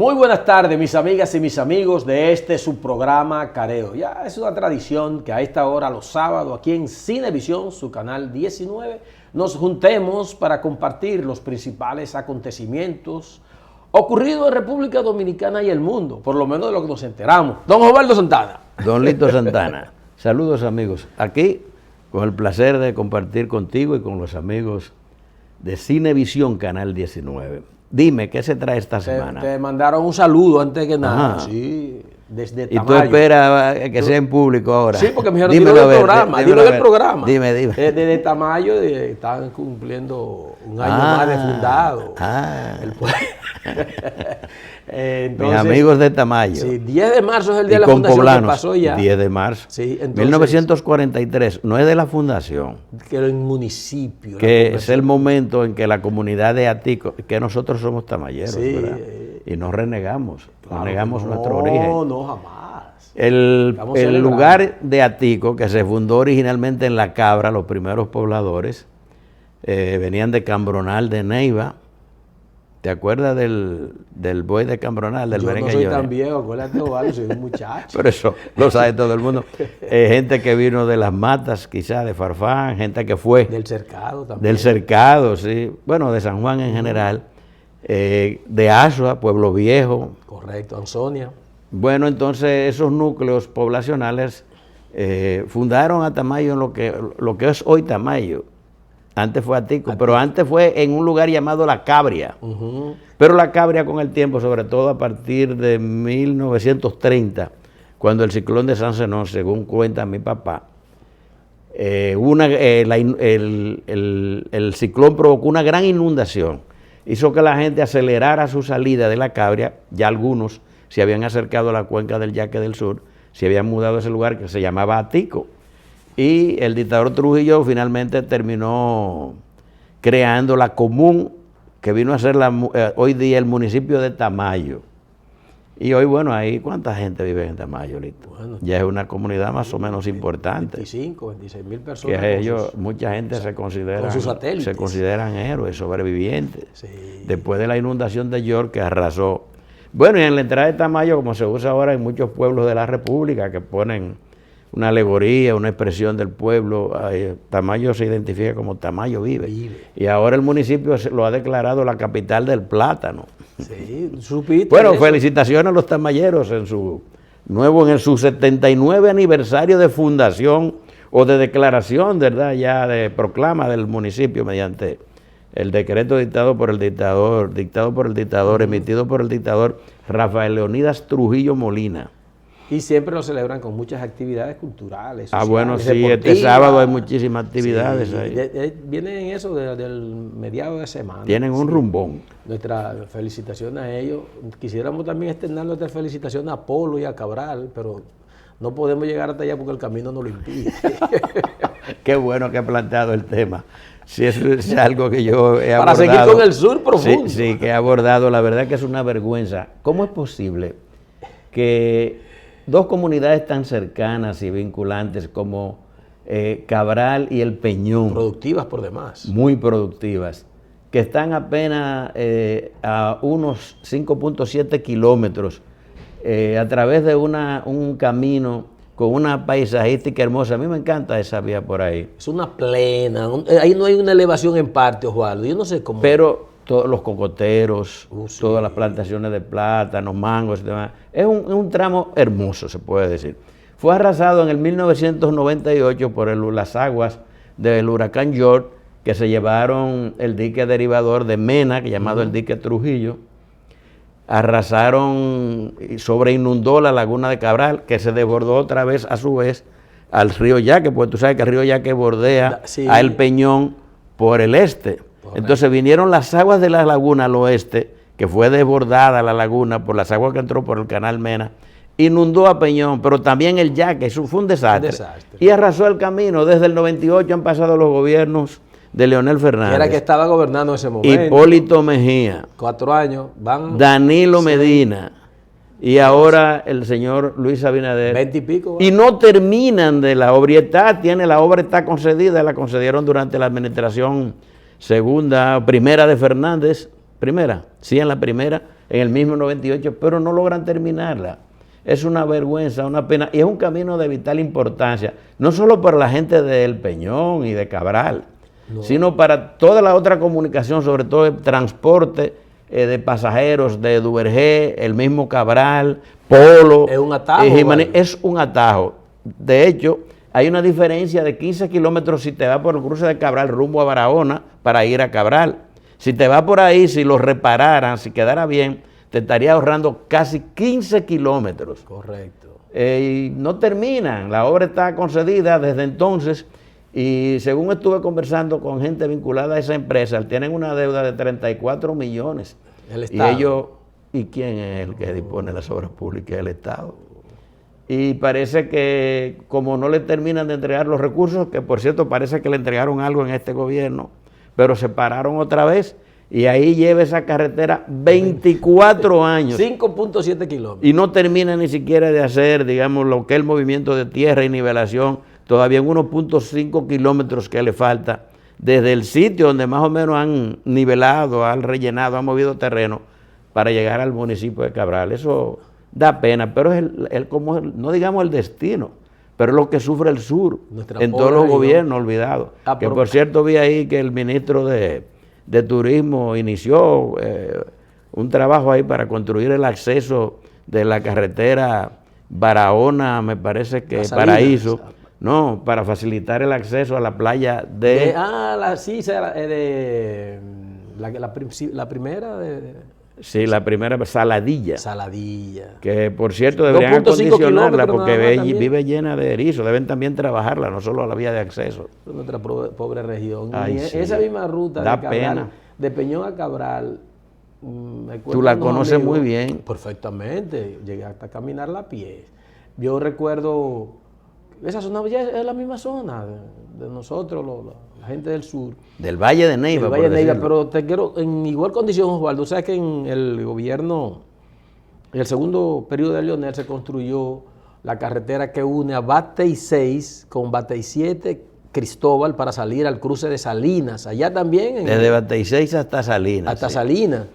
Muy buenas tardes, mis amigas y mis amigos de este subprograma Careo. Ya es una tradición que a esta hora, los sábados, aquí en Cinevisión, su canal 19, nos juntemos para compartir los principales acontecimientos ocurridos en República Dominicana y el mundo, por lo menos de lo que nos enteramos. Don Osvaldo Santana. Don Lito Santana. Saludos, amigos. Aquí, con el placer de compartir contigo y con los amigos de Cinevisión, canal 19. Dime, ¿qué se trae esta semana? Te mandaron un saludo antes que nada. Ajá. Sí, desde ¿Y Tamayo. tú esperas que sea en público ahora? Sí, porque me dijeron, Dímelo dilo a del ver, programa, dímelo dilo a del ver. programa. Dime. Desde Tamayo están cumpliendo un año más de fundado. El pueblo. Mis Entonces, amigos de Tamayo. sí, 10 de marzo es el Y día de la con fundación que poblanos, pasó ya. 10 de marzo. Sí, entonces, 1943, no es de la fundación, que era en municipio. que es el momento en que la comunidad de Atico, que nosotros somos tamayeros, Sí, ¿verdad? Y no renegamos, Claro, no negamos no, nuestro origen. No, jamás. El Estamos celebrando. lugar de Atico, que se fundó originalmente en La Cabra, los primeros pobladores, venían de Cambronal de Neiva. ¿Te acuerdas del buey de Cambronal, del Yo no merengue soy Johnny? tan viejo, acuérdate, Osvaldo, soy un muchacho. Pero eso lo sabe todo el mundo. Gente que vino de Las Matas, quizás de Farfán, gente que fue Del cercado también. del Cercado, sí, bueno, de San Juan en general, de Azua, Pueblo Viejo. Correcto, Ansonia. Bueno, entonces esos núcleos poblacionales fundaron a Tamayo en lo que es hoy Tamayo. Antes fue Atico, pero antes fue en un lugar llamado La Cabria. Ujú. Pero La Cabria con el tiempo, sobre todo a partir de 1930, cuando el ciclón de San Zenón, según cuenta mi papá, el ciclón provocó una gran inundación. Hizo que la gente acelerara su salida de La Cabria. Ya algunos se habían acercado a la cuenca del Yaque del Sur, se habían mudado a ese lugar que se llamaba Atico. Y el dictador Trujillo finalmente terminó creando la común que vino a ser hoy día el municipio de Tamayo. Y hoy, bueno, ahí ¿cuánta gente vive en Tamayo, Lito? Bueno, ya es una comunidad más o menos importante. 25, 26 mil personas. Que con ellos, sus- mucha gente con sus satélites. se consideran héroes, sobrevivientes. Sí. Después de la inundación de York que arrasó. Bueno, y en la entrada de Tamayo, como se usa ahora en muchos pueblos de la República, que ponen una alegoría, una expresión del pueblo, Tamayo se identifica como Tamayo vive. Y ahora el municipio lo ha declarado la capital del plátano. Sí, supiste. Bueno, eso? felicitaciones a los tamayeros en su 79 aniversario de fundación o de declaración, ¿verdad? Ya de proclama del municipio mediante el decreto dictado por el dictador, emitido por el dictador Rafael Leonidas Trujillo Molina. Y siempre lo celebran con muchas actividades culturales. Bueno, sociales, sí, este deportivas. sábado hay muchísimas actividades Sí, ahí. Vienen en eso del mediado de semana. Tienen un Sí. rumbón. Nuestra felicitación a ellos. Quisiéramos también externar nuestra felicitación a Polo y a Cabral, pero no podemos llegar hasta allá porque el camino nos lo impide. Qué bueno que ha planteado el tema. Sí, eso es algo que yo he Para abordado. seguir con el sur profundo. Sí, que he abordado. La verdad que es una vergüenza. ¿Cómo es posible que dos comunidades tan cercanas y vinculantes como Cabral y El Peñón, Productivas por demás. muy productivas, que están apenas a unos 5.7 kilómetros a través de un camino con una paisajística hermosa? A mí me encanta esa vía por ahí. Es una plena. Ahí no hay una elevación en parte, Osvaldo. Yo no sé cómo. Pero todos los cocoteros, Sí. todas las plantaciones de plátanos, mangos y demás. Es un tramo hermoso, se puede decir. Fue arrasado en el 1998 por las aguas del huracán George, que se llevaron el dique derivador de Mena, llamado el dique Trujillo. Arrasaron y sobreinundó la laguna de Cabral, que se desbordó otra vez a su vez al río Yaque, porque tú sabes que el río Yaque bordea Sí. a El Peñón por el este. Correcto. Entonces vinieron las aguas de la laguna al oeste, que fue desbordada la laguna por las aguas que entró por el canal Mena, inundó a Peñón, pero también el Yaque, eso fue un desastre. Y arrasó el camino. Desde el 98 han pasado los gobiernos de Leonel Fernández. Era que estaba gobernando en ese momento. Hipólito Mejía. 4 años. Van Danilo Medina. Y ahora el señor Luis Abinader. 20 y pico. Y no terminan de la obra. La obra está concedida, la concedieron durante la administración primera de Fernández. Primera, sí, en la primera, en el mismo 98, pero no logran terminarla. Es una vergüenza, una pena, y es un camino de vital importancia, no solo para la gente del Peñón y de Cabral, sino para toda la otra comunicación, sobre todo el transporte de pasajeros de Duvergé, el mismo Cabral, Polo. Es un atajo. Es un atajo. De hecho, hay una diferencia de 15 kilómetros si te vas por el cruce de Cabral rumbo a Barahona para ir a Cabral. Si te vas por ahí, si lo repararan, si quedara bien, te estaría ahorrando casi 15 kilómetros. Correcto. Y no terminan, la obra está concedida desde entonces y según estuve conversando con gente vinculada a esa empresa, tienen una deuda de 34 millones. El Estado. ¿Y quién es el que dispone de las obras públicas? El Estado. Y parece que como no le terminan de entregar los recursos, que por cierto parece que le entregaron algo en este gobierno, pero se pararon otra vez. Y ahí lleva esa carretera 24 años. 5.7 kilómetros. Y no termina ni siquiera de hacer, digamos, lo que es el movimiento de tierra y nivelación, todavía en 1.5 kilómetros que le falta, desde el sitio donde más o menos han nivelado, han rellenado, han movido terreno, para llegar al municipio de Cabral. Eso da pena, pero es no digamos el destino, pero es lo que sufre el sur, en todos los gobiernos olvidados. Que por cierto vi ahí que el ministro de Turismo inició un trabajo ahí para construir el acceso de la carretera Barahona, me parece que Paraíso, no, para facilitar el acceso a la playa de... la primera de... Sí, la primera, Saladilla. Saladilla. Que por cierto deberían acondicionarla porque vive llena de erizos, deben también trabajarla, no solo la vía de acceso. Nuestra pobre región. Ay, y sí. Esa misma ruta Da de Cabral, pena. de Peñón a Cabral, Tú la conoces muy bien. Perfectamente, llegué hasta caminar a pie. Yo recuerdo, esa zona ya es la misma zona de nosotros, la gente del sur. Del Valle de Neiva, Valle de Neiva, pero te quiero, en igual condición, Osvaldo, sabes que en el gobierno, en el segundo periodo de Leonel se construyó la carretera que une a Batey 6 con Batey 7, Cristóbal, para salir al cruce de Salinas, allá también. Desde Batey 6 hasta Salinas. Hasta Salinas.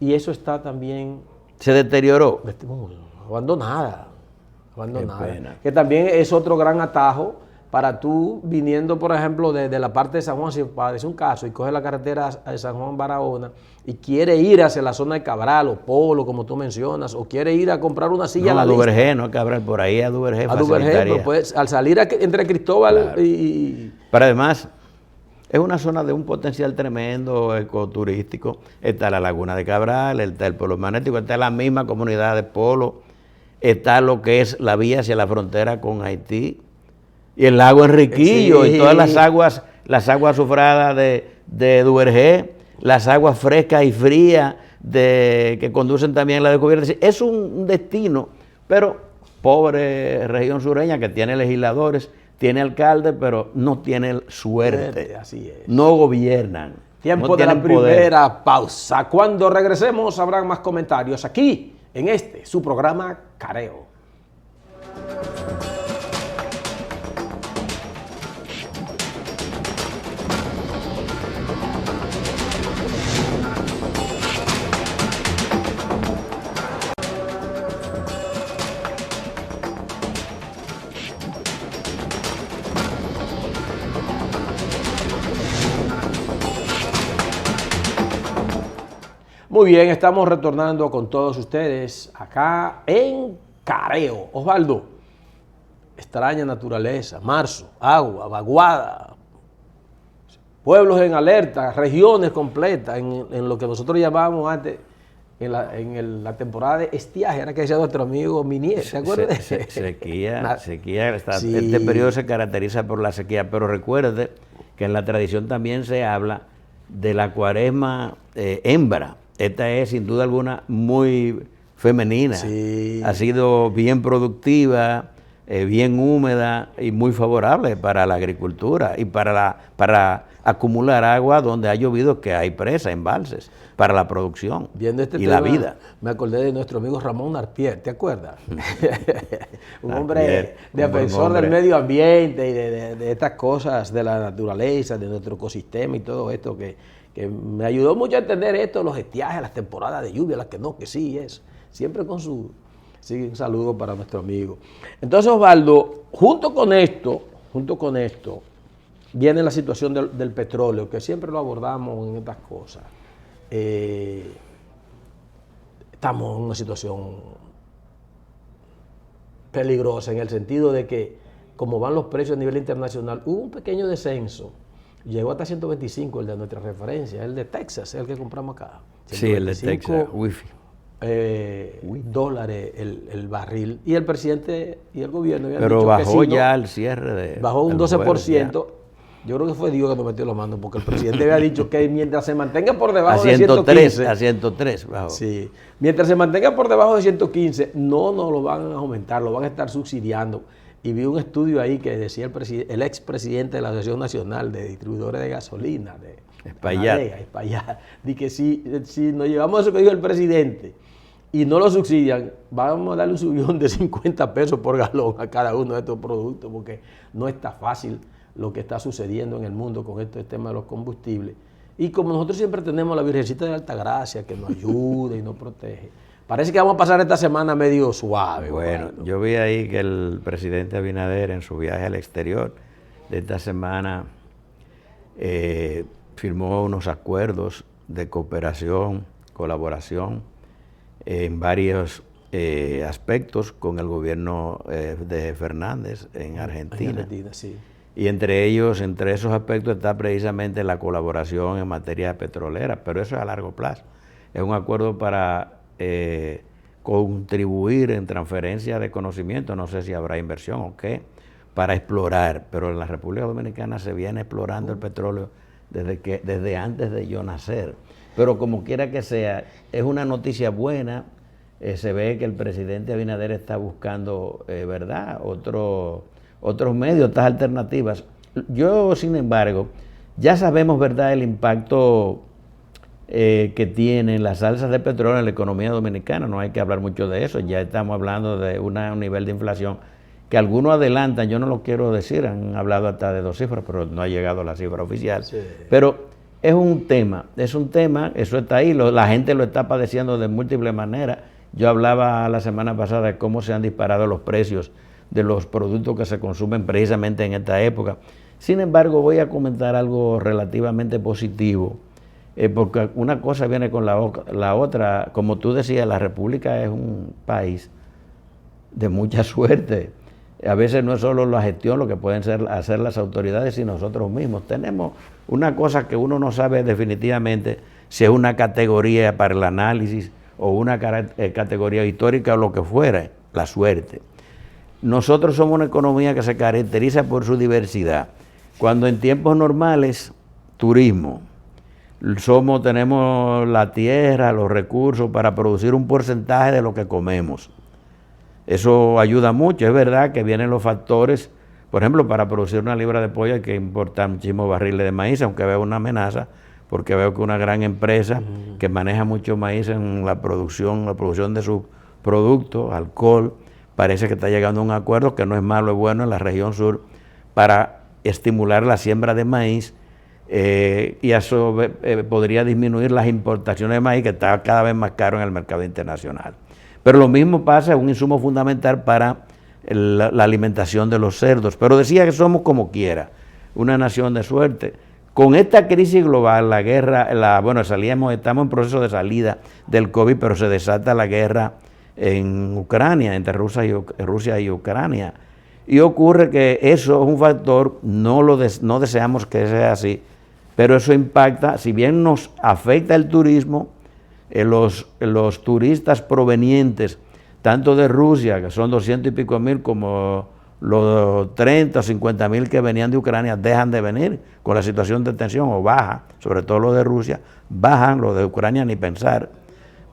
Y eso está también... Se deterioró. Abandonada. Que también es otro gran atajo para tú viniendo, por ejemplo, de la parte de San Juan, si parece un caso, y coges la carretera de San Juan Barahona y quiere ir hacia la zona de Cabral o Polo, como tú mencionas, o quiere ir a comprar una silla a Duvergé, no a Cabral, por ahí a Duvergé. A Duvergé, pero pues, al salir entre Cristóbal y... Pero además, es una zona de un potencial tremendo ecoturístico. Está la Laguna de Cabral, está el Polo Magnético, está la misma comunidad de Polo, está lo que es la vía hacia la frontera con Haití, y el lago Enriquillo, y todas las aguas azufradas de Duvergé, las aguas frescas y frías que conducen también a la descubierta. Es un destino, pero pobre región sureña que tiene legisladores, tiene alcalde, pero no tiene suerte. Así es. No gobiernan. Tiempo de la primera pausa. Cuando regresemos habrá más comentarios aquí, en su programa Careo. Muy bien, estamos retornando con todos ustedes acá en Careo. Osvaldo, extraña naturaleza, marzo, agua, vaguada, pueblos en alerta, regiones completas, en lo que nosotros llamamos antes, en la temporada de estiaje, era que decía nuestro amigo Minier, ¿te acuerdas? Sequía. Sí. Este periodo se caracteriza por la sequía, pero recuerde que en la tradición también se habla de la cuaresma hembra. Esta es sin duda alguna muy femenina, sí. Ha sido bien productiva, bien húmeda y muy favorable para la agricultura y para acumular agua donde ha llovido, que hay presa, embalses, para la producción Viendo este y tema, la vida. Me acordé de nuestro amigo Ramón Arpier, ¿te acuerdas? Un hombre defensor del medio ambiente y de estas cosas de la naturaleza, de nuestro ecosistema y todo esto que me ayudó mucho a entender esto, los estiajes, las temporadas de lluvia, las que no, que sí, eso. Siempre con su... Sí, un saludo para nuestro amigo. Entonces, Osvaldo, junto con esto, viene la situación del petróleo, que siempre lo abordamos en estas cosas. Estamos en una situación peligrosa en el sentido de que, como van los precios a nivel internacional, hubo un pequeño descenso. Llegó hasta 125 el de nuestra referencia, el de Texas, el que compramos acá. Sí, el de Texas, Wi-Fi. Dólares el barril. Y el presidente y el gobierno habían Pero dicho bajó que sí, ya ¿no? el cierre de... Bajó un 12%. Yo creo que fue Dios que nos metió la mano, porque el presidente había dicho que mientras se mantenga por debajo de 115... A 103 bajó. Sí, mientras se mantenga por debajo de 115, no lo van a aumentar, lo van a estar subsidiando. Y vi un estudio ahí que decía el expresidente de la Asociación Nacional de Distribuidores de Gasolina, de Espaillat, de que si nos llevamos a eso que dijo el presidente y no lo subsidian, vamos a darle un subión de 50 pesos por galón a cada uno de estos productos, porque no está fácil lo que está sucediendo en el mundo con este tema de los combustibles. Y como nosotros siempre tenemos la Virgencita de Altagracia que nos ayuda y nos protege, parece que vamos a pasar esta semana medio suave. Bueno, yo vi ahí que el presidente Abinader en su viaje al exterior de esta semana firmó unos acuerdos de cooperación, colaboración en varios aspectos con el gobierno de Fernández en Argentina. En Argentina, sí. Y entre esos aspectos está precisamente la colaboración en materia petrolera, pero eso es a largo plazo. Es un acuerdo para contribuir en transferencia de conocimiento, no sé si habrá inversión o qué, para explorar, pero en la República Dominicana se viene explorando el petróleo desde antes de yo nacer. Pero como quiera que sea, es una noticia buena. Se ve que el presidente Abinader está buscando, ¿verdad?, otros medios, otras alternativas. Yo, sin embargo, ya sabemos, ¿verdad?, el impacto que tienen las alzas de petróleo en la economía dominicana. No hay que hablar mucho de eso. Ya estamos hablando de un nivel de inflación que algunos adelantan, yo no lo quiero decir, han hablado hasta de 2 cifras, pero no ha llegado a la cifra oficial. Sí. Pero es un tema, eso está ahí, la gente lo está padeciendo de múltiples maneras. Yo hablaba la semana pasada de cómo se han disparado los precios de los productos que se consumen precisamente en esta época. Sin embargo, voy a comentar algo relativamente positivo, porque una cosa viene con la otra. Como tú decías, la República es un país de mucha suerte. A veces no es solo la gestión lo que pueden hacer las autoridades, sino nosotros mismos. Tenemos una cosa que uno no sabe definitivamente si es una categoría para el análisis o una categoría histórica o lo que fuera, la suerte. Nosotros somos una economía que se caracteriza por su diversidad. Cuando en tiempos normales, turismo, tenemos la tierra, los recursos para producir un porcentaje de lo que comemos. Eso ayuda mucho. Es verdad que vienen los factores, por ejemplo, para producir una libra de pollo hay que importar muchísimos barriles de maíz, aunque veo una amenaza, porque veo que una gran empresa que maneja mucho maíz en la producción de sus productos, alcohol, parece que está llegando a un acuerdo que no es malo, es bueno en la región sur para estimular la siembra de maíz y eso podría disminuir las importaciones de maíz, que está cada vez más caro en el mercado internacional. Pero lo mismo pasa, es un insumo fundamental para la alimentación de los cerdos. Pero decía que somos como quiera, una nación de suerte. Con esta crisis global, la guerra, estamos en proceso de salida del COVID, pero se desata la guerra en Ucrania, entre Rusia y Ucrania. Y ocurre que eso es un factor, no deseamos que sea así, pero eso impacta, si bien nos afecta el turismo, los turistas provenientes tanto de Rusia, que son 200 y pico mil, como los 30 o 50 mil que venían de Ucrania, dejan de venir con la situación de tensión o baja, sobre todo los de Rusia, bajan, los de Ucrania ni pensar.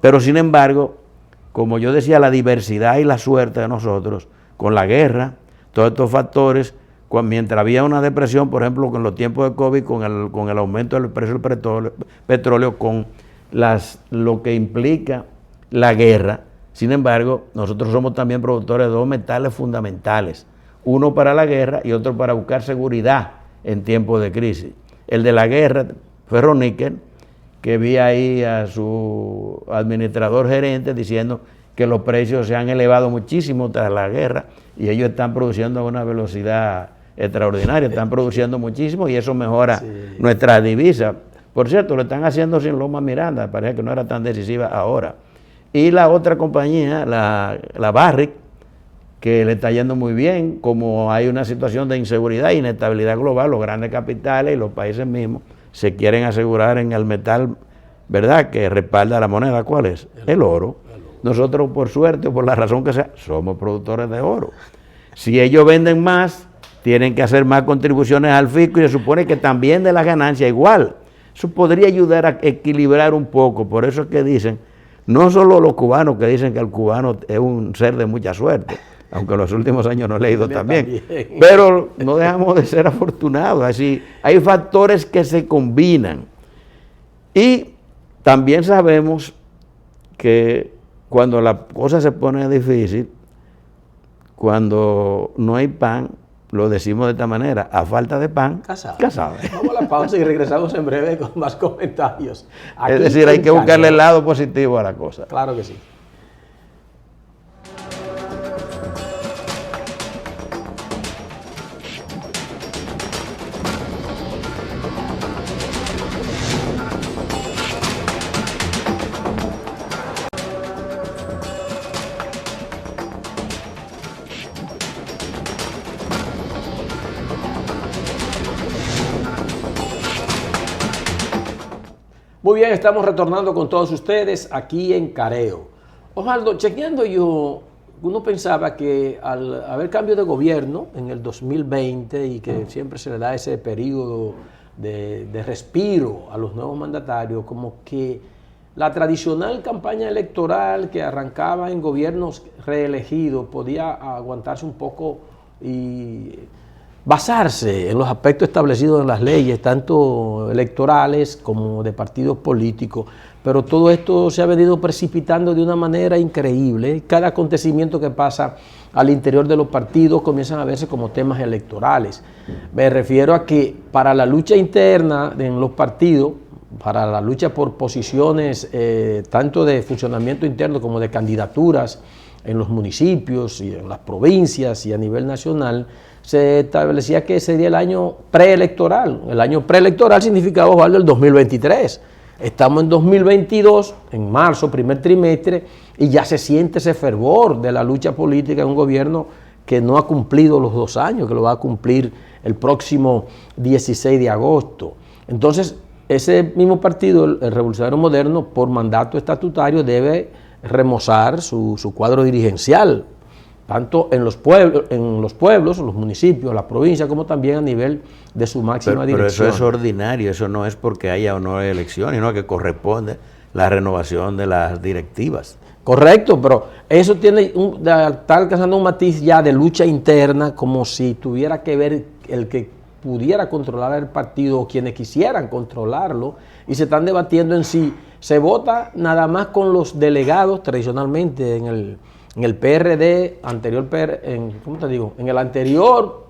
Pero sin embargo, como yo decía, la diversidad y la suerte de nosotros, con la guerra, todos estos factores, mientras había una depresión, por ejemplo, con los tiempos de COVID, con el aumento del precio del petróleo, con lo que implica la guerra. Sin embargo, nosotros somos también productores de 2 metales fundamentales, uno para la guerra y otro para buscar seguridad en tiempos de crisis. El de la guerra, ferroníquel, que vi ahí a su administrador gerente diciendo que los precios se han elevado muchísimo tras la guerra y ellos están produciendo a una velocidad extraordinaria, están produciendo muchísimo y eso mejora nuestra divisa. Por cierto, lo están haciendo sin Loma Miranda, parece que no era tan decisiva ahora. Y la otra compañía, la Barrick, que le está yendo muy bien, como hay una situación de inseguridad e inestabilidad global, los grandes capitales y los países mismos se quieren asegurar en el metal, ¿verdad?, que respalda la moneda. ¿Cuál es? El oro. Nosotros, por suerte o por la razón que sea, somos productores de oro. Si ellos venden más, tienen que hacer más contribuciones al fisco y se supone que también de la ganancia igual. Eso podría ayudar a equilibrar un poco. Por eso es que dicen, no solo los cubanos que dicen que el cubano es un ser de mucha suerte, aunque en los últimos años no he leído también, pero no dejamos de ser afortunados. Así, hay factores que se combinan. Y también sabemos que cuando la cosa se pone difícil, cuando no hay pan, lo decimos de esta manera, a falta de pan, casado. Vamos a la pausa y regresamos en breve con más comentarios. Aquí es decir, hay que buscarle el lado positivo a la cosa. Claro que sí. Muy bien, estamos retornando con todos ustedes aquí en Careo. Osvaldo, chequeando yo, uno pensaba que al haber cambio de gobierno en el 2020 y que siempre se le da ese periodo de respiro a los nuevos mandatarios, como que la tradicional campaña electoral que arrancaba en gobiernos reelegidos podía aguantarse un poco y basarse en los aspectos establecidos en las leyes, tanto electorales como de partidos políticos, pero todo esto se ha venido precipitando de una manera increíble. Cada acontecimiento que pasa al interior de los partidos comienzan a verse como temas electorales. Me refiero a que para la lucha interna en los partidos, para la lucha por posiciones tanto de funcionamiento interno como de candidaturas en los municipios y en las provincias y a nivel nacional, se establecía que sería el año preelectoral. El año preelectoral significaba, Osvaldo, el 2023. Estamos en 2022, en marzo, primer trimestre, y ya se siente ese fervor de la lucha política en un gobierno que no ha cumplido los 2 años, que lo va a cumplir el próximo 16 de agosto. Entonces, ese mismo partido, el Revolucionario Moderno, por mandato estatutario, debe remozar su cuadro dirigencial, tanto en los pueblos, los municipios, las provincias, como también a nivel de su máxima dirección. Pero eso es ordinario, eso no es porque haya o no elecciones, sino que corresponde la renovación de las directivas. Correcto, pero eso está alcanzando un matiz ya de lucha interna, como si tuviera que ver el que pudiera controlar el partido o quienes quisieran controlarlo, y se están debatiendo en si se vota nada más con los delegados tradicionalmente en el PRD, en el anterior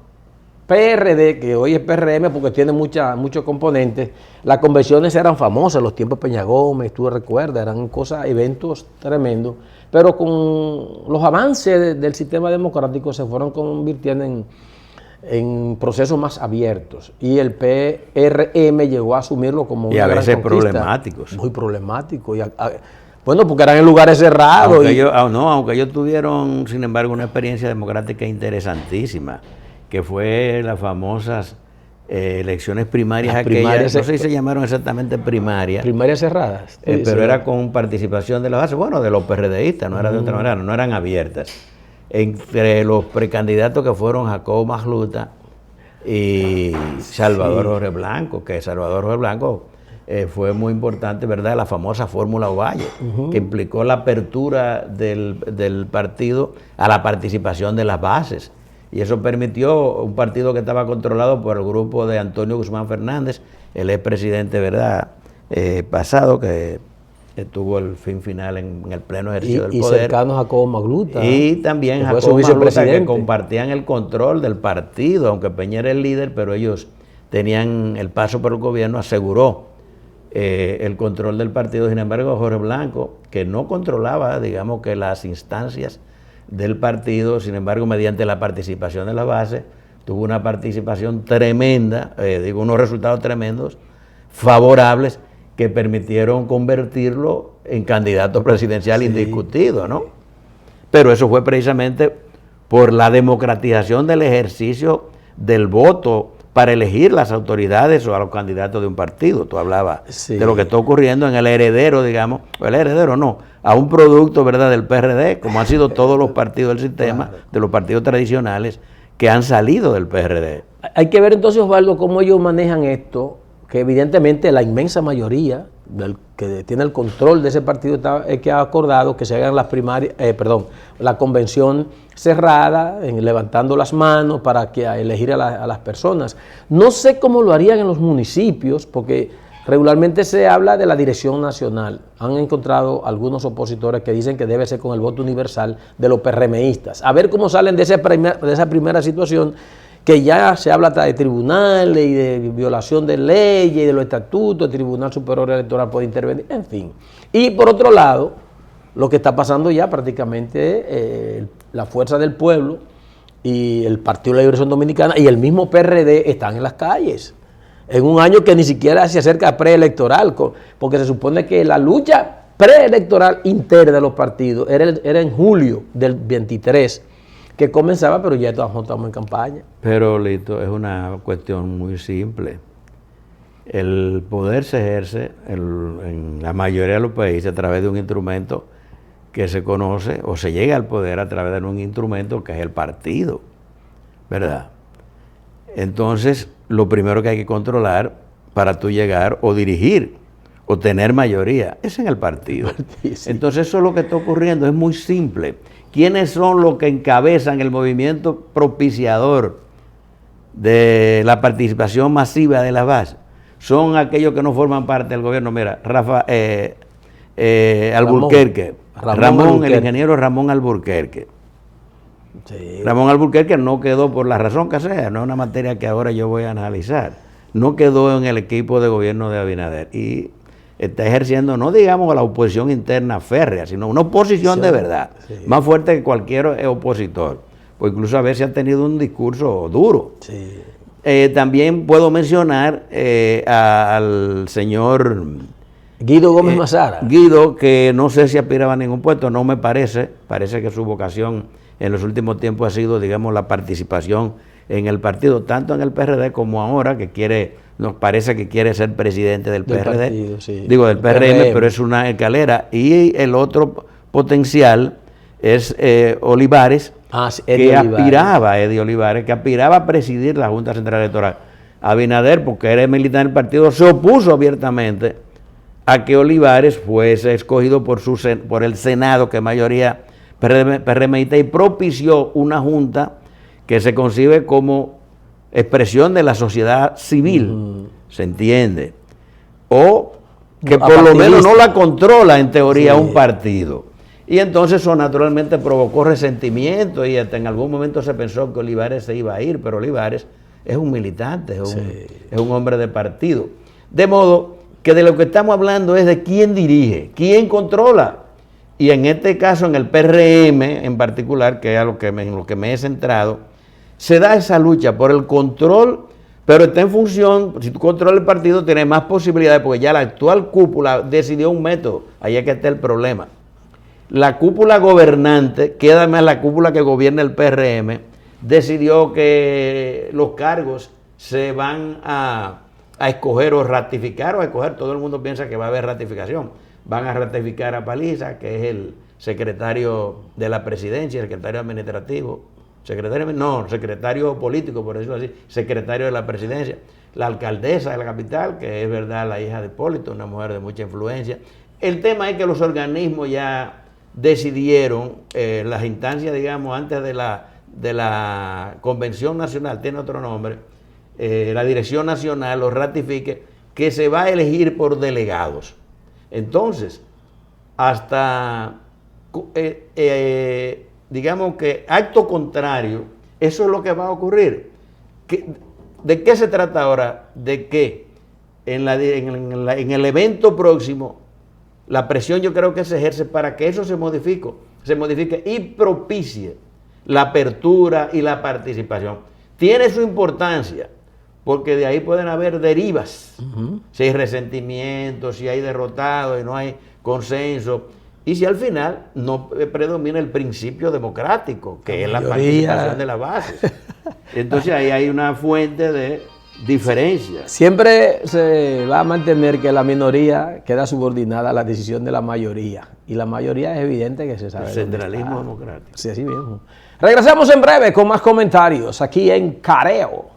PRD, que hoy es PRM porque tiene muchos componentes. Las convenciones eran famosas, los tiempos Peña Gómez, tú recuerdas, eran eventos tremendos, pero con los avances del sistema democrático se fueron convirtiendo en procesos más abiertos, y el PRM llegó a asumirlo como una gran conquista. Y a veces problemáticos. Muy problemáticos. Bueno, porque eran en lugares cerrados. Aunque ellos tuvieron, sin embargo, una experiencia democrática interesantísima, que fue las famosas elecciones primarias aquellas, no sé si se llamaron exactamente primarias. Primarias cerradas. Pero era con participación de la base, bueno, de los PRDistas, no era de otra manera, no eran abiertas. Entre los precandidatos que fueron Jacobo Magluta y Salvador Jorge Blanco, que Salvador Jorge Blanco fue muy importante, ¿verdad? La famosa Fórmula Ovalle, que implicó la apertura del partido a la participación de las bases. Y eso permitió un partido que estaba controlado por el grupo de Antonio Guzmán Fernández, el expresidente, ¿verdad?, pasado, que tuvo el fin final en el pleno ejercicio del poder. Y cercanos a Jacobo Magluta. Y también Jacobo Magluta, que compartían el control del partido, aunque Peña era el líder, pero ellos tenían el paso por el gobierno, aseguró el control del partido. Sin embargo, Jorge Blanco, que no controlaba, digamos que las instancias del partido, sin embargo, mediante la participación de la base, tuvo una participación tremenda, unos resultados tremendos, favorables, que permitieron convertirlo en candidato presidencial indiscutido, ¿no? Pero eso fue precisamente por la democratización del ejercicio del voto para elegir las autoridades o a los candidatos de un partido. Tú hablabas de lo que está ocurriendo en el heredero, digamos, o el heredero no, a un producto, ¿verdad?, del PRD, como han sido todos los partidos del sistema, de los partidos tradicionales que han salido del PRD. Hay que ver entonces, Osvaldo, cómo ellos manejan esto, que evidentemente la inmensa mayoría del que tiene el control de ese partido que ha acordado que se hagan las primarias, la convención cerrada, levantando las manos para que elegir a las personas. No sé cómo lo harían en los municipios, porque regularmente se habla de la dirección nacional. Han encontrado algunos opositores que dicen que debe ser con el voto universal de los PRMistas. A ver cómo salen de esa primera situación, que ya se habla hasta de tribunales y de violación de leyes y de los estatutos. El Tribunal Superior Electoral puede intervenir, en fin. Y por otro lado, lo que está pasando ya prácticamente, la Fuerza del Pueblo y el Partido de la Liberación Dominicana y el mismo PRD están en las calles, en un año que ni siquiera se acerca a preelectoral, porque se supone que la lucha preelectoral interna de los partidos era en julio del 23, que comenzaba, pero ya estamos en campaña. Pero, Lito, es una cuestión muy simple. El poder se ejerce en la mayoría de los países a través de un instrumento que se conoce, o se llega al poder a través de un instrumento que es el partido, ¿verdad? Entonces, lo primero que hay que controlar para tú llegar o dirigir o tener mayoría es en el partido. Sí. Entonces, eso es lo que está ocurriendo, es muy simple. ¿Quiénes son los que encabezan el movimiento propiciador de la participación masiva de la base? Son aquellos que no forman parte del gobierno. Mira, Alburquerque, el ingeniero Ramón Alburquerque. Sí. Ramón Alburquerque no quedó por la razón que sea, no es una materia que ahora yo voy a analizar. No quedó en el equipo de gobierno de Abinader y está ejerciendo, no digamos la oposición interna férrea, sino una oposición de verdad, más fuerte que cualquier opositor, pues incluso a veces ha tenido un discurso duro. Sí. También puedo mencionar al señor Guido Gómez Mazara. Guido, que no sé si aspiraba a ningún puesto, no me parece que su vocación en los últimos tiempos ha sido, digamos, la participación en el partido, tanto en el PRD como ahora, que nos parece que quiere ser presidente del PRD, partido, sí. Digo del PRM, pero es una escalera. Y el otro potencial es Olivares, Eddie Olivares, que aspiraba a presidir la Junta Central Electoral. Abinader, porque era militar del partido, se opuso abiertamente a que Olivares fuese escogido por el Senado, que es mayoría PRMista, y propició una junta que se concibe como expresión de la sociedad civil, ¿se entiende? O que por lo menos no la controla en teoría un partido. Y entonces eso naturalmente provocó resentimiento y hasta en algún momento se pensó que Olivares se iba a ir, pero Olivares es un militante, es un hombre de partido. De modo que de lo que estamos hablando es de quién dirige, quién controla. Y en este caso, en el PRM en particular, que es en lo que me he centrado, se da esa lucha por el control, pero está en función, si tú controlas el partido, tienes más posibilidades, porque ya la actual cúpula decidió un método, ahí es que está el problema. La cúpula gobernante, que además la cúpula que gobierna el PRM, decidió que los cargos se van a escoger o ratificar o a escoger, todo el mundo piensa que va a haber ratificación. Van a ratificar a Paliza, que es el secretario de la presidencia, secretario administrativo, secretario político, por decirlo así, secretario de la presidencia, la alcaldesa de la capital, que es verdad la hija de Hipólito, una mujer de mucha influencia. El tema es que los organismos ya decidieron, las instancias, digamos, antes de la Convención Nacional, tiene otro nombre, la Dirección Nacional lo ratifique, que se va a elegir por delegados. Entonces, hasta, digamos que acto contrario, eso es lo que va a ocurrir. ¿De qué se trata ahora? De que en el evento próximo, la presión yo creo que se ejerce para que eso se modifique y propicie la apertura y la participación. Tiene su importancia, porque de ahí pueden haber derivas, si hay resentimiento, si hay derrotados y no hay consenso, y si al final no predomina el principio democrático, que es la participación de la base. Entonces ahí hay una fuente de diferencia. Siempre se va a mantener que la minoría queda subordinada a la decisión de la mayoría. Y la mayoría es evidente que se sabe. El centralismo democrático. Sí, así mismo. Regresamos en breve con más comentarios aquí en Careo.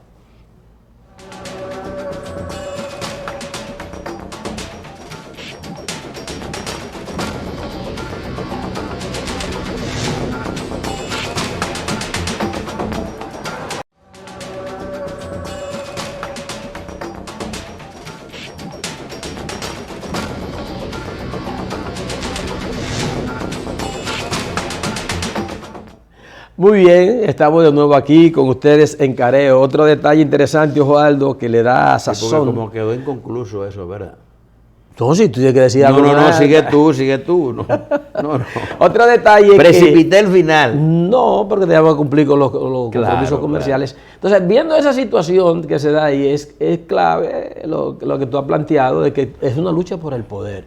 Muy bien, estamos de nuevo aquí con ustedes en Careo. Otro detalle interesante, Osvaldo, que le da sazón. Como quedó inconcluso eso, ¿verdad? Entonces, tú tienes que decir algo. No, sigue tú. No. Otro detalle. Precipité el final. No, porque debemos cumplir con los compromisos comerciales. Claro. Entonces, viendo esa situación que se da ahí, es clave lo que tú has planteado, de que es una lucha por el poder,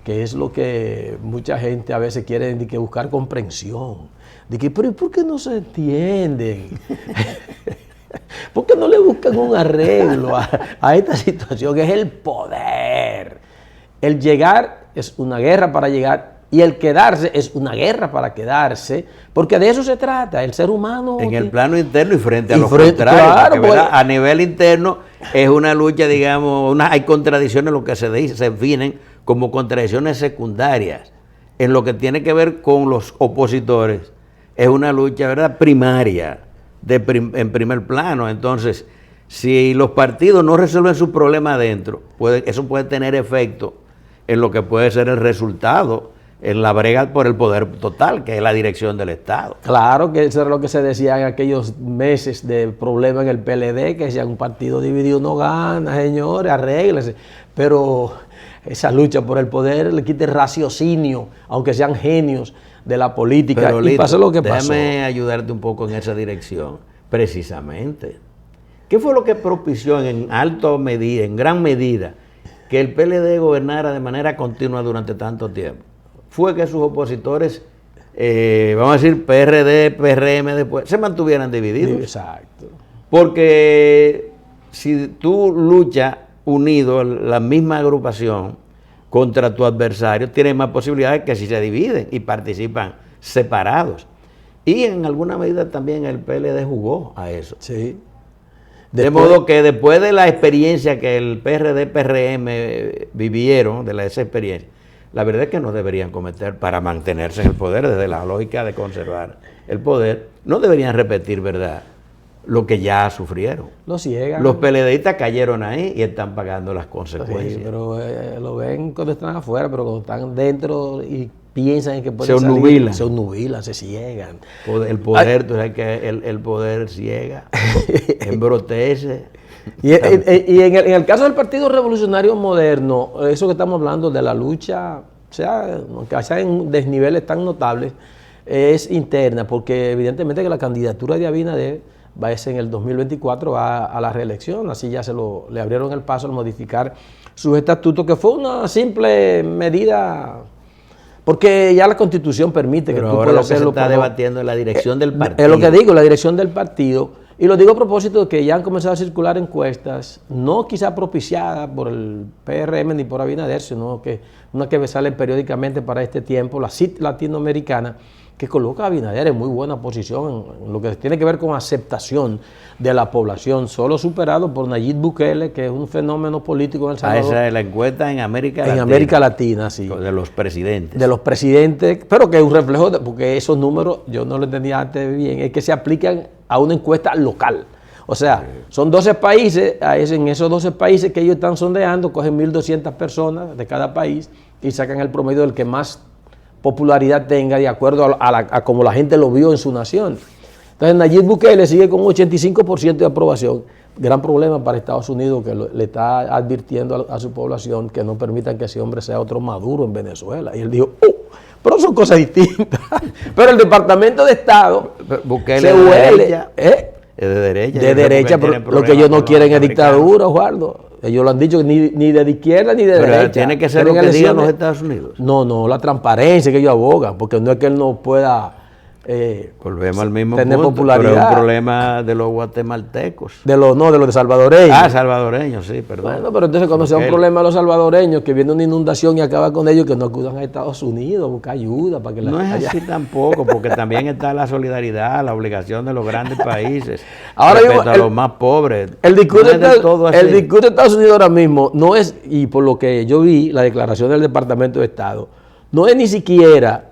que es lo que mucha gente a veces quiere buscar comprensión. De que, pero ¿por qué no se entienden? ¿Por qué no le buscan un arreglo a esta situación? Es el poder. El llegar es una guerra para llegar y el quedarse es una guerra para quedarse, porque de eso se trata, el ser humano. En el plano interno y frente a los contrarios. Claro, porque, a nivel interno es una lucha, digamos, hay contradicciones, lo que se definen como contradicciones secundarias. En lo que tiene que ver con los opositores, es una lucha, ¿verdad?, primaria, en primer plano. Entonces, si los partidos no resuelven su problema adentro, eso puede tener efecto en lo que puede ser el resultado, en la brega por el poder total, que es la dirección del Estado. Claro, que eso era lo que se decía en aquellos meses de problema en el PLD, que decían un partido dividido no gana, señores, arréglese. Pero esa lucha por el poder le quita el raciocinio, aunque sean genios de la política. Pero, y pasó lo que pasó. Déjame ayudarte un poco en esa dirección. Precisamente, ¿qué fue lo que propició en gran medida, que el PLD gobernara de manera continua durante tanto tiempo? Fue que sus opositores, vamos a decir PRD, PRM después, se mantuvieran divididos. Exacto. Porque si tú luchas unido, la misma agrupación, contra tu adversario, tienes más posibilidades que si se dividen y participan separados. Y en alguna medida también el PLD jugó a eso. Sí. De modo que después de la experiencia que el PRD, PRM vivieron, de esa experiencia, la verdad es que no deberían cometer, para mantenerse en el poder, desde la lógica de conservar el poder, no deberían repetir, ¿verdad?, lo que ya sufrieron. Lo ciegan. Los PLDistas cayeron ahí y están pagando las consecuencias. Sí, pero lo ven cuando están afuera, pero cuando están dentro y piensan en que pueden salir, se obnubilan, se ciegan. El poder, tú sabes que el poder ciega, embrotece. Y en el caso del Partido Revolucionario Moderno, eso que estamos hablando de la lucha, aunque sea en desniveles tan notables, es interna, porque evidentemente que la candidatura de Abinader va a ser en el 2024, va a la reelección, así ya le abrieron el paso al modificar sus estatutos, que fue una simple medida, porque ya la Constitución permite. Pero que tú ahora puedas hacerlo. Lo que se está debatiendo es la dirección del partido. Es lo que digo, la dirección del partido. Y lo digo a propósito de que ya han comenzado a circular encuestas, no quizá propiciadas por el PRM ni por Abinader, sino que una que sale periódicamente para este tiempo, la CIT latinoamericana, que coloca a Abinader en muy buena posición en lo que tiene que ver con aceptación de la población, solo superado por Nayib Bukele, que es un fenómeno político en El Salvador. Esa es la encuesta en América Latina. En América Latina, sí. De los presidentes. De los presidentes, pero que es un reflejo, porque esos números, yo no lo entendía antes bien, es que se aplican a una encuesta local. O sea, son 12 países, en esos 12 países que ellos están sondeando, cogen 1.200 personas de cada país y sacan el promedio del que más popularidad tenga de acuerdo a como la gente lo vio en su nación. Entonces Nayib Bukele sigue con un 85% de aprobación, gran problema para Estados Unidos, que le está advirtiendo a su población que no permitan que ese hombre sea otro Maduro en Venezuela. Y él dijo, pero son cosas distintas. Pero el Departamento de Estado se huele. Es de derecha. De derecha, pero lo que ellos no quieren es dictadura, Osvaldo. Ellos lo han dicho, ni de izquierda ni de derecha. Tiene que ser lo que digan los Estados Unidos. No, la transparencia que ellos abogan, porque no es que él no pueda volvemos al mismo tener punto, popularidad. pero es un problema de los guatemaltecos. De los de salvadoreños. Salvadoreños, sí, perdón. Bueno, pero entonces cuando sea un problema de los salvadoreños, que viene una inundación y acaba con ellos, que no acudan a Estados Unidos a buscar ayuda para que no es así tampoco, porque también está la solidaridad, la obligación de los grandes países ahora respecto a los más pobres. El discurso de Estados Unidos ahora mismo no es, y por lo que yo vi, la declaración del Departamento de Estado, no es ni siquiera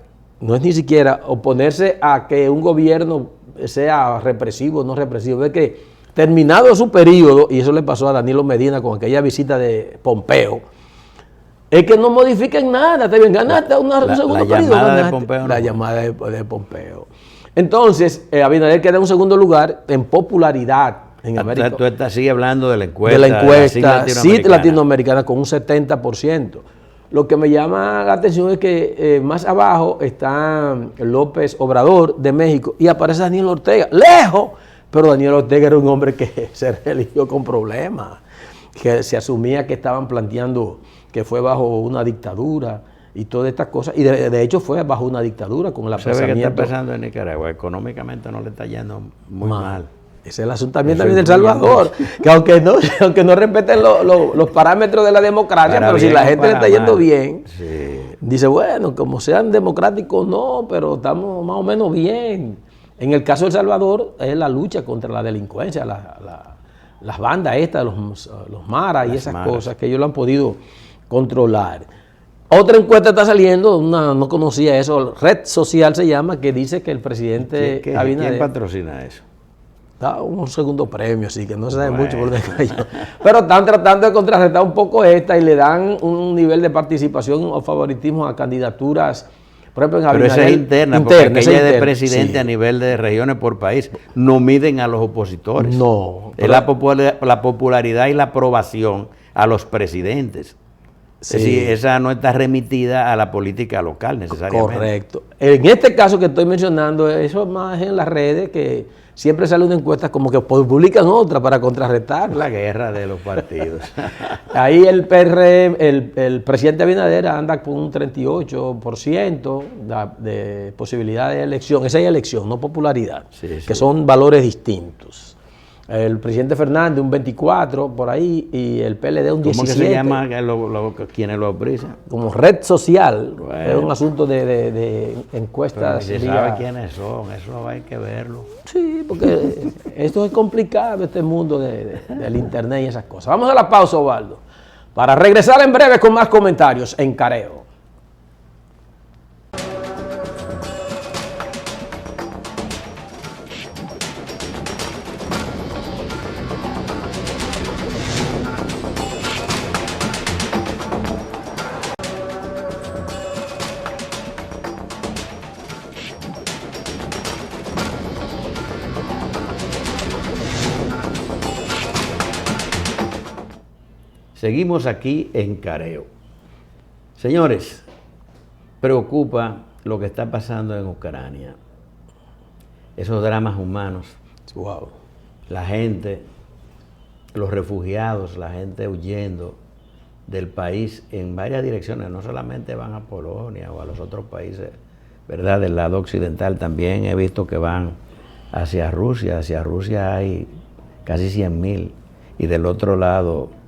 oponerse a que un gobierno sea represivo o no represivo. Es que terminado su periodo, y eso le pasó a Danilo Medina con aquella visita de Pompeo, es que no modifiquen nada. Te bien, ganaste un segundo periodo. La llamada de Pompeo. Entonces, Abinader queda en un segundo lugar en popularidad en América. Tú sigues hablando de la encuesta. De la encuesta, sí, latinoamericana, con un 70%. Lo que me llama la atención es que más abajo está López Obrador de México y aparece Daniel Ortega, lejos, pero Daniel Ortega era un hombre que se religió con problemas, que se asumía que estaban planteando que fue bajo una dictadura y todas estas cosas, y de hecho fue bajo una dictadura con el apresamiento. ¿Sabe qué está pasando en Nicaragua? Económicamente no le está yendo muy mal. Ese es el asunto también de El Salvador, que aunque no respeten los parámetros de la democracia, pero si la gente le está yendo bien, dice, bueno, como sean democráticos, no, pero estamos más o menos bien. En el caso de El Salvador, es la lucha contra la delincuencia, las bandas estas, los maras y esas cosas, que ellos lo han podido controlar. Otra encuesta está saliendo, no conocía eso, Red Social se llama, que dice que el presidente Abinader... ¿Quién patrocina eso? Un segundo premio, así que no se sabe mucho por dónde cayó. Pero están tratando de contrarrestar un poco esta y le dan un nivel de participación o favoritismo a candidaturas, por ejemplo, en Abinader. Pero esa es interna, porque aquella de presidente a nivel de regiones por país no miden a los opositores. No. Es la popularidad y la aprobación a los presidentes. Sí. Es decir, esa no está remitida a la política local necesariamente. Correcto. En este caso que estoy mencionando, eso es más en las redes, que siempre sale una encuesta como que publican otra para contrarrestar. La guerra de los partidos. Ahí el el presidente Abinader anda con un 38% de posibilidad de elección. Esa es elección, no popularidad, que son valores distintos. El presidente Fernández un 24% por ahí y el PLD un 17%. ¿Cómo que se llama quienes lo auspician? Como Red Social. Bueno, es un asunto de encuestas. Pero se sabe quiénes son, eso hay que verlo. Sí, porque esto es complicado, este mundo del internet y esas cosas. Vamos a la pausa, Osvaldo, para regresar en breve con más comentarios en Careo. Seguimos aquí en Careo. Señores, preocupa lo que está pasando en Ucrania. Esos dramas humanos. Wow. La gente, los refugiados, la gente huyendo del país en varias direcciones. No solamente van a Polonia o a los otros países, ¿verdad? Del lado occidental también he visto que van hacia Rusia. Hacia Rusia hay casi 100,000 y del otro lado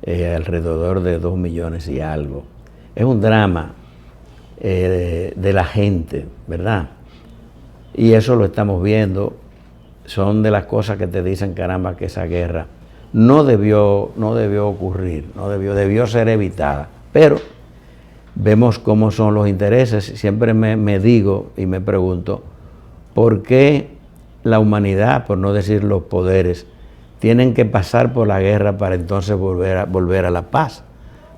alrededor de 2 millones y algo. Es un drama de la gente, ¿verdad? Y eso lo estamos viendo. Son de las cosas que te dicen, caramba, que esa guerra no debió ocurrir, debió ser evitada. Pero vemos cómo son los intereses. Siempre me digo y me pregunto, ¿por qué la humanidad, por no decir los poderes, tienen que pasar por la guerra para entonces volver a la paz?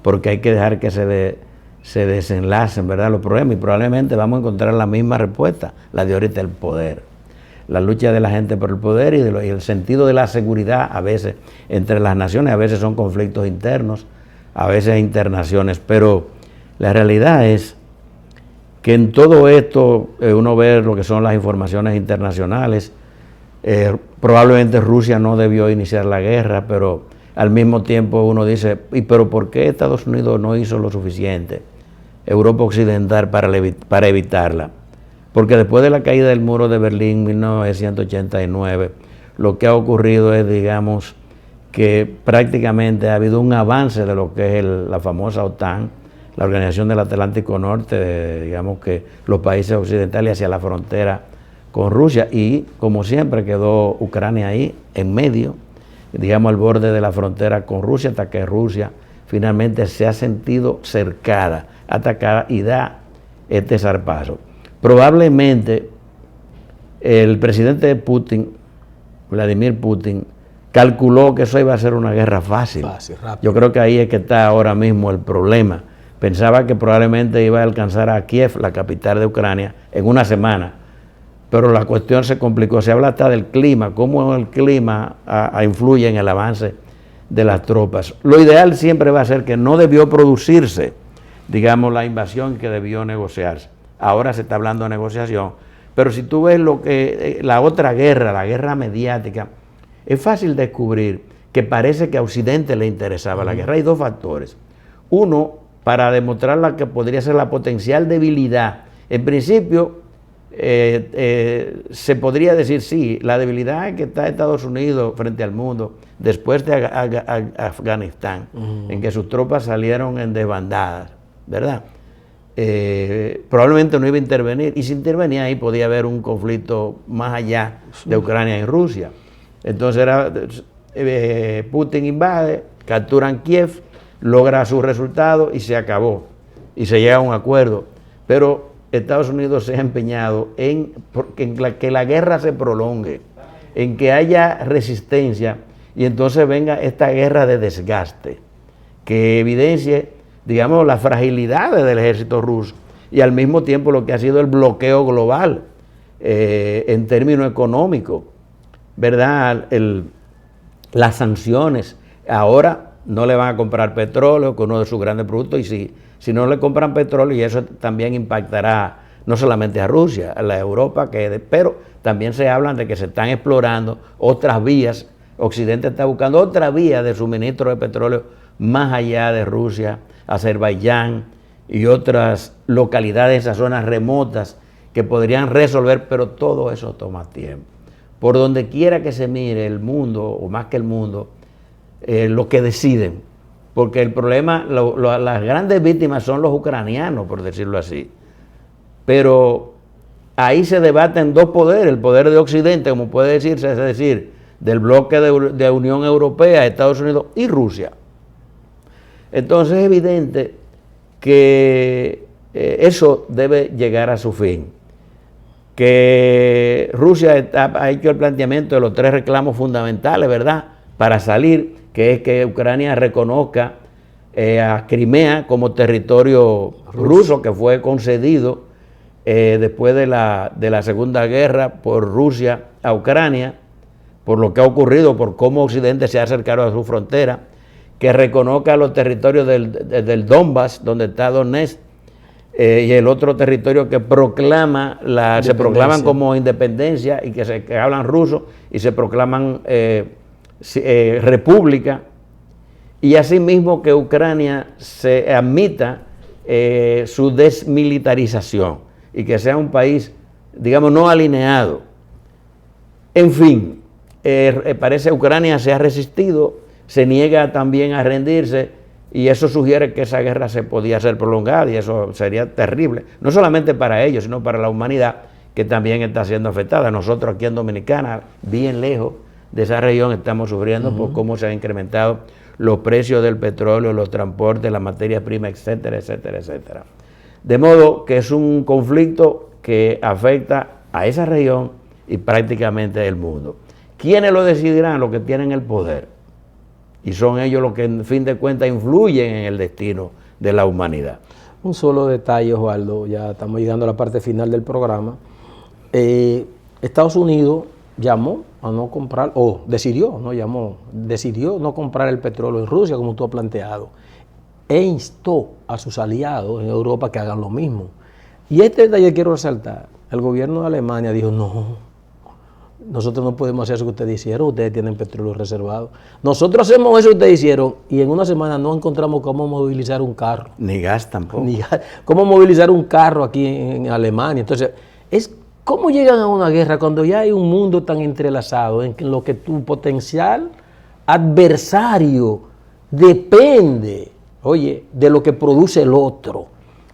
Porque hay que dejar que se desenlacen, ¿verdad?, los problemas, y probablemente vamos a encontrar la misma respuesta, la de ahorita, el poder. la lucha de la gente por el poder y el sentido de la seguridad a veces entre las naciones, a veces son conflictos internos, a veces internaciones, pero la realidad es que en todo esto uno ve lo que son las informaciones internacionales. Probablemente Rusia no debió iniciar la guerra, pero al mismo tiempo uno dice, pero ¿por qué Estados Unidos no hizo lo suficiente, Europa Occidental, para evitarla? Porque después de la caída del muro de Berlín en 1989, lo que ha ocurrido es, digamos, que prácticamente ha habido un avance de lo que es la famosa OTAN, la Organización del Atlántico Norte, digamos que los países occidentales hacia la frontera con Rusia, y como siempre quedó Ucrania ahí en medio, digamos al borde de la frontera con Rusia, hasta que Rusia finalmente se ha sentido cercada, atacada y da este zarpazo. Probablemente el presidente Putin, Vladimir Putin, calculó que eso iba a ser una guerra fácil. Yo creo que ahí es que está ahora mismo el problema. Pensaba que probablemente iba a alcanzar a Kiev, la capital de Ucrania, en una semana, pero la cuestión se complicó. Se habla hasta del clima, cómo el clima influye en el avance de las tropas. Lo ideal siempre va a ser que no debió producirse, digamos, la invasión que debió negociarse. Ahora se está hablando de negociación, pero si tú ves lo que la otra guerra, la guerra mediática, es fácil descubrir que parece que a Occidente le interesaba la guerra. Hay dos factores. Uno, para demostrar la que podría ser la potencial debilidad. En principio, se podría decir, sí, la debilidad que está Estados Unidos frente al mundo después de Afganistán, en que sus tropas salieron en desbandadas, ¿verdad? Probablemente no iba a intervenir, y si intervenía ahí podía haber un conflicto más allá de Ucrania y Rusia. Entonces Putin invade, capturan Kiev, logra su resultado y se acabó, y se llega a un acuerdo, pero Estados Unidos se ha empeñado en que la guerra se prolongue, en que haya resistencia, y entonces venga esta guerra de desgaste, que evidencie, digamos, las fragilidades del ejército ruso, y al mismo tiempo lo que ha sido el bloqueo global en términos económicos, ¿verdad? Las sanciones. Ahora no le van a comprar petróleo, que es uno de sus grandes productos, y si no le compran petróleo, y eso también impactará no solamente a Rusia, a la Europa, pero también se hablan de que se están explorando otras vías. Occidente está buscando otra vía de suministro de petróleo más allá de Rusia, Azerbaiyán y otras localidades, esas zonas remotas que podrían resolver, pero todo eso toma tiempo. Por donde quiera que se mire el mundo, o más que el mundo, lo que deciden, porque el problema, las grandes víctimas son los ucranianos, por decirlo así, pero ahí se debaten dos poderes, el poder de Occidente, como puede decirse, es decir, del bloque de Unión Europea, Estados Unidos y Rusia. Entonces es evidente que eso debe llegar a su fin, que Rusia ha hecho el planteamiento de los tres reclamos fundamentales, ¿verdad?, para salir, que es que Ucrania reconozca a Crimea como territorio ruso, que fue concedido después de la Segunda Guerra por Rusia a Ucrania, por lo que ha ocurrido, por cómo Occidente se ha acercado a su frontera, que reconozca los territorios del Donbass, donde está Donetsk, y el otro territorio que se proclaman como independencia y que hablan ruso y se proclaman república, y asimismo que Ucrania se admita su desmilitarización y que sea un país, digamos, no alineado. En fin, parece que Ucrania se ha resistido, se niega también a rendirse, y eso sugiere que esa guerra se podía ser prolongada, y eso sería terrible, no solamente para ellos, sino para la humanidad, que también está siendo afectada. Nosotros aquí en Dominicana, bien lejos de esa región, estamos sufriendo por cómo se han incrementado los precios del petróleo, los transportes, las materias primas, etcétera, etcétera, etcétera. De modo que es un conflicto que afecta a esa región y prácticamente el mundo. ¿Quiénes lo decidirán? Los que tienen el poder. Y son ellos los que, en fin de cuentas, influyen en el destino de la humanidad. Un solo detalle, Osvaldo, ya estamos llegando a la parte final del programa. Estados Unidos llamó a no comprar, o decidió no comprar el petróleo en Rusia, como tú has planteado, e instó a sus aliados en Europa que hagan lo mismo. Y este detalle quiero resaltar, el gobierno de Alemania dijo, no, nosotros no podemos hacer eso que ustedes hicieron, ustedes tienen petróleo reservado. Nosotros hacemos eso que ustedes hicieron y en una semana no encontramos cómo movilizar un carro. Ni gas tampoco. Cómo movilizar un carro aquí en Alemania. Entonces, ¿cómo llegan a una guerra cuando ya hay un mundo tan entrelazado en lo que tu potencial adversario depende, oye, de lo que produce el otro?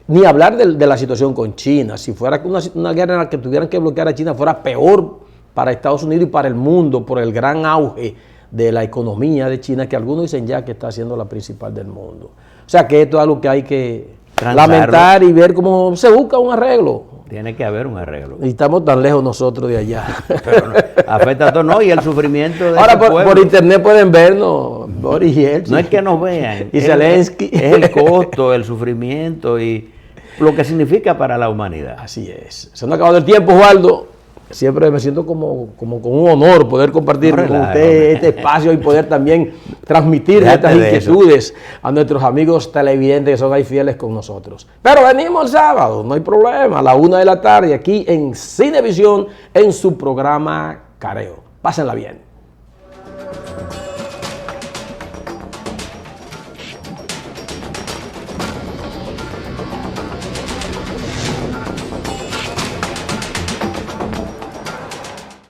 Ni hablar de la situación con China. Si fuera una guerra en la que tuvieran que bloquear a China, fuera peor para Estados Unidos y para el mundo por el gran auge de la economía de China, que algunos dicen ya que está siendo la principal del mundo. O sea que esto es algo que hay que lamentar y ver cómo se busca un arreglo. Tiene que haber un arreglo. Y estamos tan lejos nosotros de allá. Pero no, afecta a todos, no, y el sufrimiento de ahora por internet pueden vernos, Boris Yeltsin. No es que nos vean. Y Zelensky. Es el costo, el sufrimiento y lo que significa para la humanidad. Así es. Se nos ha acabado el tiempo, Osvaldo. Siempre me siento como con un honor poder compartir con usted este espacio y poder también transmitir estas inquietudes a nuestros amigos televidentes que son ahí fieles con nosotros. Pero venimos el sábado, no hay problema, a la 1 de la tarde aquí en Cinevisión en su programa Careo. Pásenla bien.